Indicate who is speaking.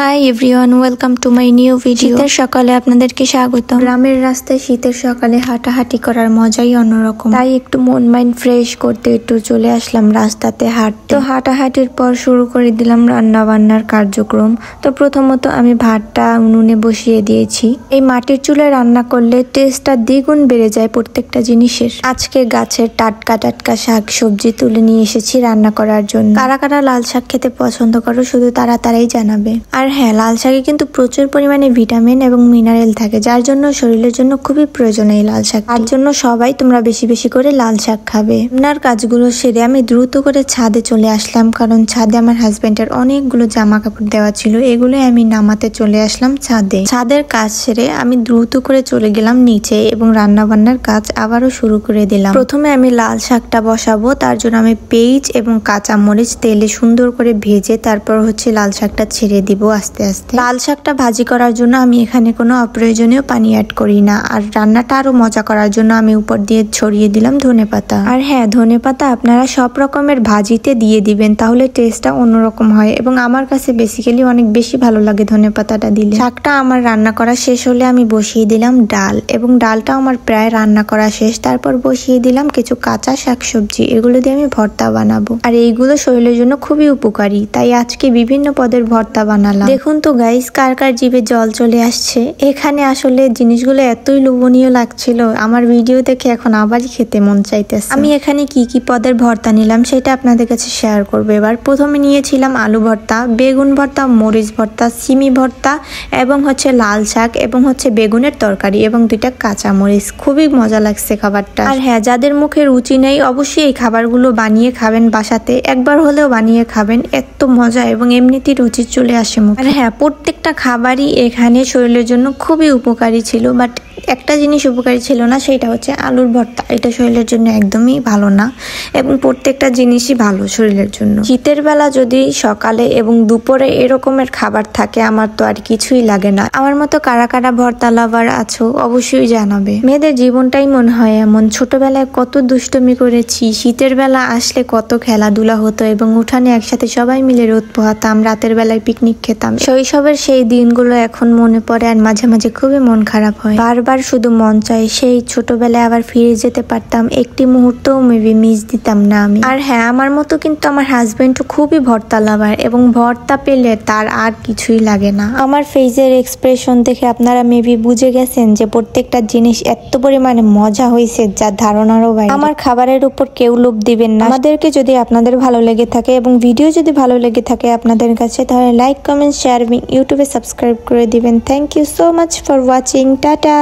Speaker 1: Hi everyone, welcome to my new video. শীতের সকালে আপনাদেরকে স্বাগত। গ্রামের রাস্তায় শীতের সকালে হাঁটাহাঁটি করার মজাই অন্যরকম, তাই একটু মন মাইন্ড ফ্রেশ করতে একটু চলে আসলাম রাস্তাতে হাঁটতে। তো হাঁটাহাঁটির পর শুরু করে দিলাম রান্না বান্নার কার্যক্রম। তো প্রথমত আমি ভাতটা উনুনে বসিয়ে দিয়েছি। এই মাটির চুলায় রান্না করলে টেস্টটা দ্বিগুণ বেড়ে যায় প্রত্যেকটা জিনিসের। আজকে গাছের টাটকা টাটকা শাক সবজি তুলে নিয়ে এসেছি রান্না করার জন্য। কারা কারা লাল শাক খেতে পছন্দ করো শুধু তারাই জানাবে। আর হ্যাঁ, লাল শাকে কিন্তু প্রচুর পরিমাণে ভিটামিন এবং মিনারেল থাকে, যার জন্য শরীরের জন্য খুবই প্রয়োজন এই লাল শাক। তার জন্য সবাই তোমরা বেশি বেশি করে লাল শাক খাবে। রান্নার কাজগুলো সেরে আমি দ্রুত করে ছাদে চলে আসলাম, কারণ ছাদে আমার হাজবেন্ডের অনেকগুলো জামা কাপড় দেওয়া ছিল, এগুলোই আমি নামাতে চলে আসলাম ছাদে। ছাদের কাজ সেরে আমি দ্রুত করে চলে গেলাম নিচে এবং রান্না বান্নার কাজ আবারও শুরু করে দিলাম। প্রথমে আমি লাল শাকটা বসাবো, তার জন্য আমি পেঁয়াজ এবং কাঁচামরিচ তেলে সুন্দর করে ভেজে তারপর লাল শাকটা ছেড়ে দিব আস্তে আস্তে। লাল শাকটা ভাজি করার জন্য আমি এখানে কোনো অপ্রয়োজনীয় পানি অ্যাড করি না। আর রান্নাটা আরো মজা করার জন্য আমি উপর দিয়ে ছড়িয়ে দিলাম ধনেপাতা। আর হ্যাঁ, ধনেপাতা আপনারা সব রকমের ভাজিতে দিয়ে দিবেন, তাহলে টেস্টটা অন্যরকম হয় এবং আমার কাছে বেসিক্যালি অনেক বেশি ভালো লাগে ধনেপাতাটা দিলে। শাকটা আমার রান্না করা শেষ হলে আমি বসিয়ে দিলাম ডাল, এবং ডালটা আমার প্রায় রান্না করা শেষ। তারপর বসিয়ে দিলাম কিছু কাঁচা শাকসবজি, এগুলো দিয়ে আমি ভর্তা বানাবো। আর এইগুলো শরীরের জন্য খুবই উপকারী, তাই আজকে বিভিন্ন পদের ভর্তা বানালাম। দেখুন তো গাইস, কার কার জিভে জল চলে আসছে। এখানে আসলে জিনিসগুলো এতই লোভনীয় লাগছিল, আমার ভিডিও দেখে এখন আবারই খেতে মন চাইতেছে। আমি এখানে কি কি পদের ভর্তা নিলাম সেটা আপনাদের কাছে শেয়ার করবো। এবার প্রথমে নিয়েছিলাম আলু ভর্তা, বেগুন ভর্তা, মরিচ ভর্তা, সিমি ভর্তা এবং লাল শাক এবং বেগুনের তরকারি এবং 2টা কাঁচা মরিচ। খুবই মজা লাগছে খাবারটা। আর হ্যাঁ, যাদের মুখে রুচি নেই অবশ্যই এই খাবারগুলো বানিয়ে খাবেন বাসাতে, একবার হলেও বানিয়ে খাবেন, এত মজা এবং এমনিতেই রুচি চলে আসে মুখে। আর হ্যাঁ, প্রত্যেকটা খাবারই এখানে শরীরের জন্য খুবই উপকারী ছিল, বাট একটা জিনিস উপকারী ছিল না, সেটা আলুর ভর্তা। এটা শরীরের জন্য একদমই ভালো না এবং প্রত্যেকটা জিনিসই ভালো শরীরের জন্য। শীতের বেলা যদি সকালে এবং দুপুরে এরকমের খাবার থাকে আমার তো আর কিছুই লাগে না। আমার মতো কারা কারা ভর্তা লাভার আছো অবশ্যই জানাবে। মেয়েদের জীবনটাই মনে হয় এমন, ছোটবেলায় কত দুষ্টুমি করেছি, শীতের বেলা আসলে কত খেলাধুলা হতো এবং উঠানে একসাথে সবাই মিলে রোদ পোহাতাম, রাতের বেলায় পিকনিক খেতাম। শৈশবের সেই দিনগুলো এখন মনে পড়ে আর মাঝে মাঝে খুবই মন খারাপ হয়। বারবার শুধু মন চাই সেই ছোটবেলায় আবার ফিরে যেতে পারতাম, একটি মুহূর্তও মেবি মিস দিতাম না আমি। আর হ্যাঁ, আমার মতো কিন্তু আমার হাজবেন্ডও খুবই ভর্তা লাভার এবং ভর্তা পেলে তার আর কিছুই লাগে না। আমার ফেসের এক্সপ্রেশন দেখে আপনারা মেবি বুঝে গেছেন যে প্রত্যেকটা জিনিস এত পরিমাণে মজা হয়েছে যা ধারণারও বাইরে। আমার খাবারের উপর কেউ লোভ দিবেন না। আমাদেরকে যদি আপনাদের ভালো লেগে থাকে এবং ভিডিও যদি ভালো লেগে থাকে আপনাদের কাছে, তাহলে লাইক, কমেন্ট, শেয়ার এবং ইউটিউবে সাবস্ক্রাইব করে দিবেন। Thank you so much for watching. Tata.